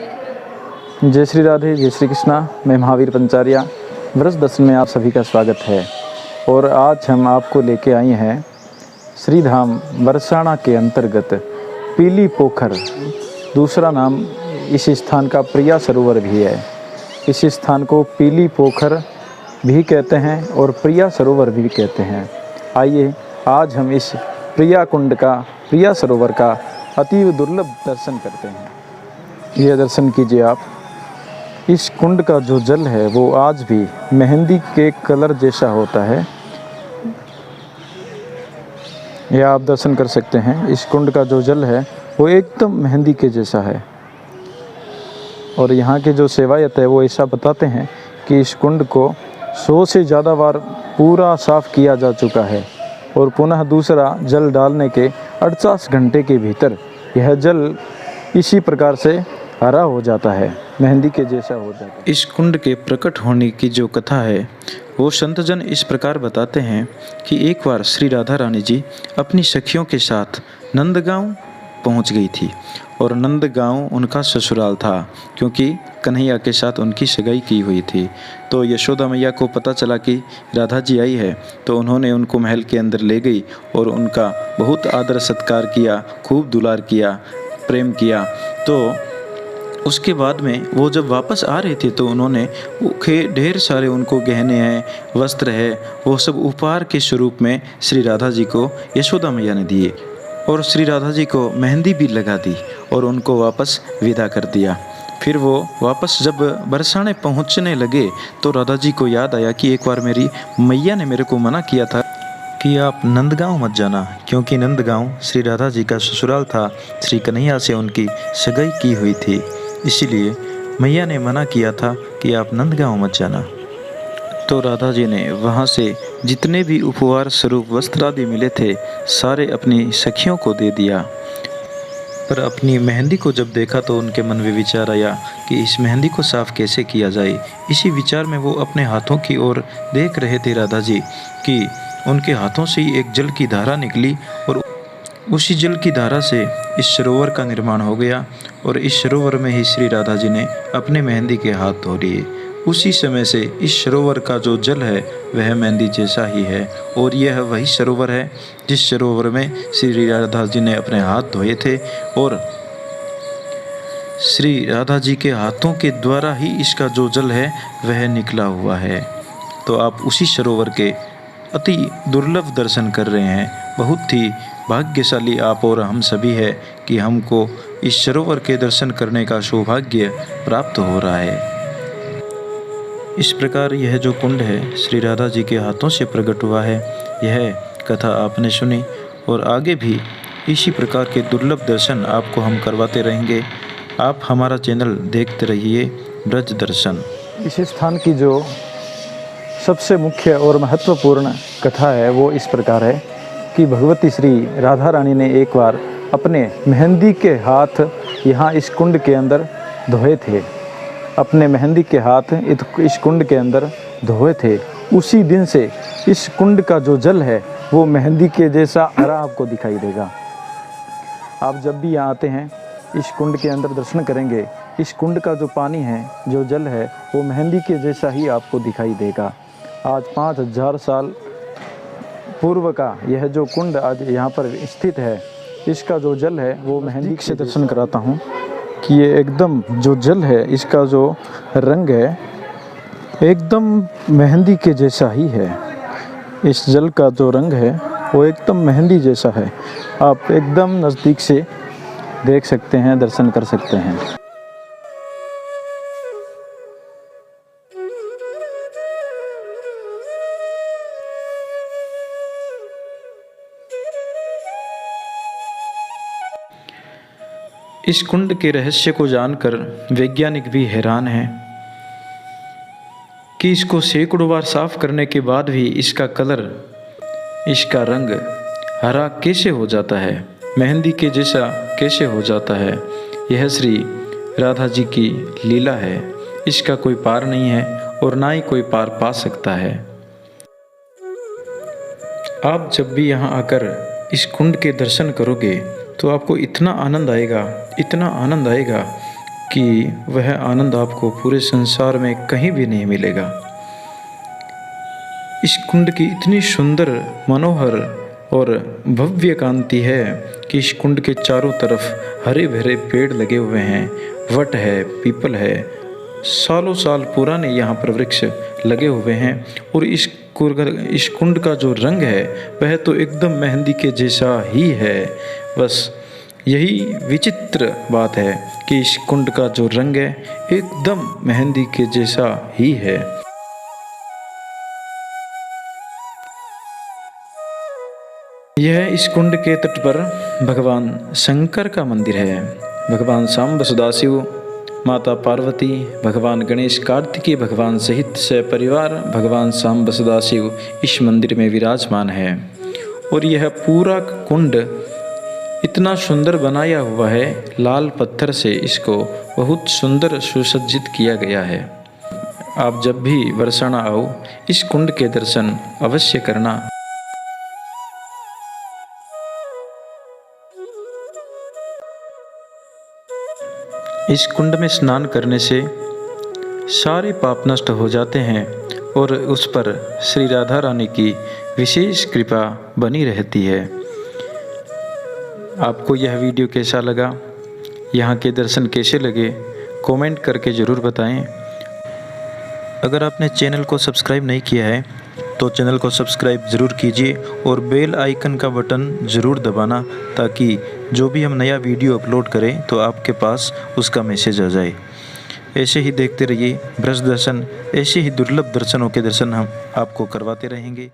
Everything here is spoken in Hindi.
जय श्री राधे, जय श्री कृष्णा। मैं महावीर पंचारिया व्रज दर्शन में आप सभी का स्वागत है। और आज हम आपको लेके आए हैं श्री धाम बरसाना के अंतर्गत पीली पोखर। दूसरा नाम इस स्थान का प्रिया सरोवर भी है। इस स्थान को पीली पोखर भी कहते हैं और प्रिया सरोवर भी कहते हैं। आइए आज हम इस प्रिया सरोवर का अतीव दुर्लभ दर्शन करते हैं। यह दर्शन कीजिए आप। इस कुंड का जो जल है वो आज भी मेहंदी के कलर जैसा होता है। यह आप दर्शन कर सकते हैं। इस कुंड का जो जल है वो एकदम मेहंदी के जैसा है। और यहाँ के जो सेवायत है वो ऐसा बताते हैं कि इस कुंड को 100 से ज़्यादा बार पूरा साफ़ किया जा चुका है और पुनः दूसरा जल डालने के 48 घंटे के भीतर यह जल इसी प्रकार से हरा हो जाता है, मेहंदी के जैसा हो जाता है। इस कुंड के प्रकट होने की जो कथा है वो संतजन इस प्रकार बताते हैं कि एक बार श्री राधा रानी जी अपनी सखियों के साथ नंदगांव पहुंच गई थी और नंदगांव उनका ससुराल था, क्योंकि कन्हैया के साथ उनकी सगाई की हुई थी। तो यशोदा मैया को पता चला कि राधा जी आई है, तो उन्होंने उनको महल के अंदर ले गई और उनका बहुत आदर सत्कार किया, खूब दुलार किया, प्रेम किया। तो उसके बाद में वो जब वापस आ रहे थे तो उन्होंने ढेर सारे उनको गहने हैं, वस्त्र है, वो सब उपहार के स्वरूप में श्री राधा जी को यशोदा मैया ने दिए और श्री राधा जी को मेहंदी भी लगा दी और उनको वापस विदा कर दिया। फिर वो वापस जब बरसाने पहुंचने लगे तो राधा जी को याद आया कि एक बार मेरी मैया ने मेरे को मना किया था कि आप नंदगांव मत जाना, क्योंकि नंदगांव श्री राधा जी का ससुराल था। श्री कन्हैया से उनकी सगाई की हुई थी, इसीलिए मैया ने मना किया था कि आप नंदगांव मत जाना। तो राधा जी ने वहाँ से जितने भी उपहार स्वरूप वस्त्र आदि मिले थे सारे अपनी सखियों को दे दिया। पर अपनी मेहंदी को जब देखा तो उनके मन में विचार आया कि इस मेहंदी को साफ कैसे किया जाए। इसी विचार में वो अपने हाथों की ओर देख रहे थे राधा जी कि उनके हाथों से ही एक जल की धारा निकली और उसी जल की धारा से इस सरोवर का निर्माण हो गया और इस सरोवर में ही श्री राधा जी ने अपने मेहंदी के हाथ धो लिए। उसी समय से इस सरोवर का जो जल है वह मेहंदी जैसा ही है और यह वही सरोवर है जिस सरोवर में श्री राधा जी ने अपने हाथ धोए थे और श्री राधा जी के हाथों के द्वारा ही इसका जो जल है वह निकला हुआ है। तो आप उसी सरोवर के अति दुर्लभ दर्शन कर रहे हैं। बहुत ही भाग्यशाली आप और हम सभी है कि हमको इस सरोवर के दर्शन करने का सौभाग्य प्राप्त हो रहा है। इस प्रकार यह जो कुंड है श्री राधा जी के हाथों से प्रकट हुआ है। यह कथा आपने सुनी और आगे भी इसी प्रकार के दुर्लभ दर्शन आपको हम करवाते रहेंगे। आप हमारा चैनल देखते रहिए ब्रज दर्शन। इस स्थान की जो सबसे मुख्य और महत्वपूर्ण कथा है वो इस प्रकार है कि भगवती श्री राधा रानी ने एक बार अपने मेहंदी के हाथ यहाँ इस कुंड के अंदर धोए थे। अपने मेहंदी के हाथ इस कुंड के अंदर धोए थे। उसी दिन से इस कुंड का जो जल है वो मेहंदी के जैसा हरा आपको दिखाई देगा। आप जब भी यहाँ आते हैं इस कुंड के अंदर दर्शन करेंगे, इस कुंड का जो पानी है, जो जल है, वो मेहंदी के जैसा ही आपको दिखाई देगा। आज 5000 साल पूर्व का यह जो कुंड आज यहाँ पर स्थित है, इसका जो जल है वो मेहंदी से दर्शन कराता हूँ कि ये एकदम जो जल है इसका जो रंग है एकदम मेहंदी के जैसा ही है। इस जल का जो रंग है वो एकदम मेहंदी जैसा है। आप एकदम नज़दीक से देख सकते हैं, दर्शन कर सकते हैं। इस कुंड के रहस्य को जानकर वैज्ञानिक भी हैरान हैं कि इसको सैकड़ों बार साफ करने के बाद भी इसका कलर, इसका रंग हरा कैसे हो जाता है, मेहंदी के जैसा कैसे हो जाता है। यह श्री राधा जी की लीला है। इसका कोई पार नहीं है और ना ही कोई पार पा सकता है। आप जब भी यहाँ आकर इस कुंड के दर्शन करोगे तो आपको इतना आनंद आएगा, इतना आनंद आएगा कि वह आनंद आपको पूरे संसार में कहीं भी नहीं मिलेगा। इस कुंड की इतनी सुंदर, मनोहर और भव्य कांति है कि इस कुंड के चारों तरफ हरे भरे पेड़ लगे हुए हैं। वट है, पीपल है, सालों साल पुराने यहाँ पर वृक्ष लगे हुए हैं। और इस कुंड का जो रंग है वह तो एकदम मेहंदी के जैसा ही है। बस यही विचित्र बात है कि इस कुंड का जो रंग है एकदम मेहंदी के जैसा ही है। यह इस कुंड के तट पर भगवान शंकर का मंदिर है। भगवान सांब सदाशिव, माता पार्वती, भगवान गणेश, कार्तिकेय भगवान सहित सपरिवार भगवान सांब सदाशिव इस मंदिर में विराजमान है। और यह पूरा कुंड इतना सुंदर बनाया हुआ है, लाल पत्थर से इसको बहुत सुंदर सुसज्जित किया गया है। आप जब भी बरसाना आओ इस कुंड के दर्शन अवश्य करना। इस कुंड में स्नान करने से सारे पाप नष्ट हो जाते हैं और उस पर श्री राधा रानी की विशेष कृपा बनी रहती है। आपको यह वीडियो कैसा लगा, यहाँ के दर्शन कैसे लगे, कमेंट करके ज़रूर बताएं। अगर आपने चैनल को सब्सक्राइब नहीं किया है तो चैनल को सब्सक्राइब ज़रूर कीजिए और बेल आइकन का बटन ज़रूर दबाना, ताकि जो भी हम नया वीडियो अपलोड करें तो आपके पास उसका मैसेज आ जाए। ऐसे ही देखते रहिए ब्रज दर्शन, ऐसे ही दुर्लभ दर्शनों के दर्शन हम आपको करवाते रहेंगे।